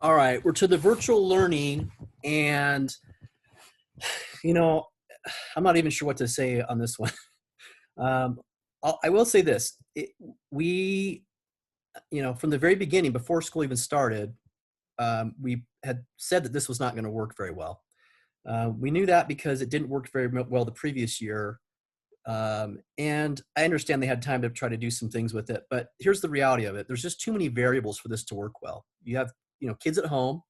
All right, we're to the virtual learning, and you know, I'm not even sure what to say on this one. Um, I will say this: we, from the very beginning, before school even started, we had said that this was not going to work very well. We knew that because it didn't work very well the previous year, and I understand they had time to try to do some things with it. But here's the reality of it: there's just too many variables for this to work well. You have, kids at home.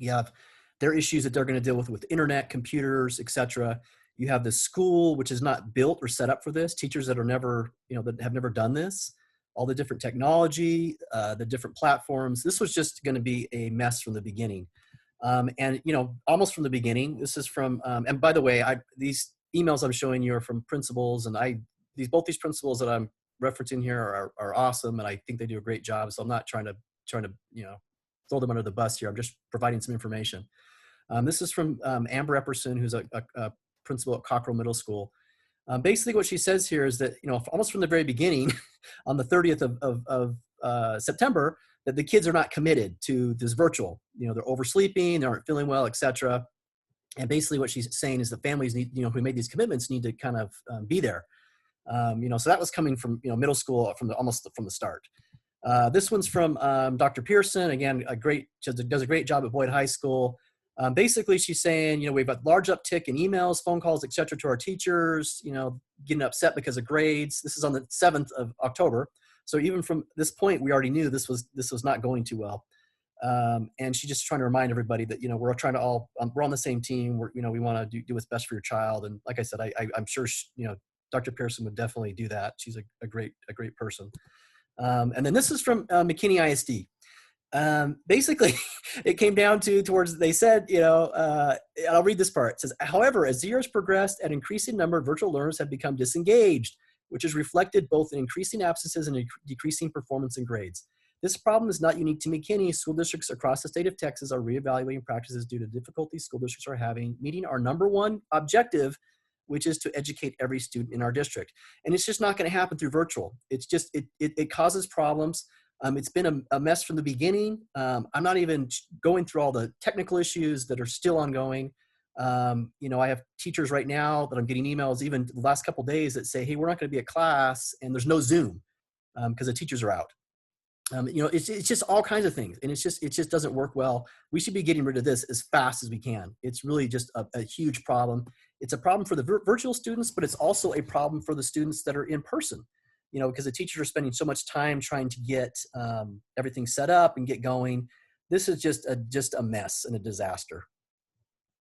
You have their issues that they're going to deal with internet, computers, etc. You have the school, which is not built or set up for this. Teachers that are never, that have never done this. All the different technology, the different platforms. This was just going to be a mess from the beginning. And almost from the beginning. This is from, and by the way, these emails I'm showing you are from principals, and both these principals that I'm referencing here are awesome, and I think they do a great job. So I'm not trying to throw them under the bus here. I'm just providing some information. This is from Amber Epperson, who's a principal at Cockrell Middle School. Basically, what she says here is that, almost from the very beginning, on the 30th of September, that the kids are not committed to this virtual. They're oversleeping, they aren't feeling well, etc. And basically, what she's saying is the families need, who made these commitments need to kind of be there. So that was coming from middle school almost from the start. This one's from Dr. Pearson. Again, does a great job at Boyd High School. Basically, she's saying, we've got large uptick in emails, phone calls, et cetera, to our teachers, getting upset because of grades. This is on the 7th of October. So even from this point, we already knew this was not going too well. And she's just trying to remind everybody that, we're trying to we're on the same team. We want to do what's best for your child. And like I said, I'm sure, Dr. Pearson would definitely do that. She's a great person. And then this is from McKinney ISD. Basically, it came down towards, they said, I'll read this part. It says, however, as the years progressed, an increasing number of virtual learners have become disengaged, which is reflected both in increasing absences and decreasing performance and grades. This problem is not unique to McKinney. School districts across the state of Texas are reevaluating practices due to difficulties school districts are having meeting our number one objective, which is to educate every student in our district. And it's just not going to happen through virtual. It's just, it causes problems. It's been a mess from the beginning. I'm not even going through all the technical issues that are still ongoing. I have teachers right now that I'm getting emails even the last couple of days that say, hey, we're not going to be at class, and there's no Zoom because the teachers are out. It's just all kinds of things, and it just doesn't work well. We should be getting rid of this as fast as we can. It's really just a huge problem. It's a problem for the virtual students, but it's also a problem for the students that are in person, because the teachers are spending so much time trying to get everything set up and get going. This is just a mess and a disaster.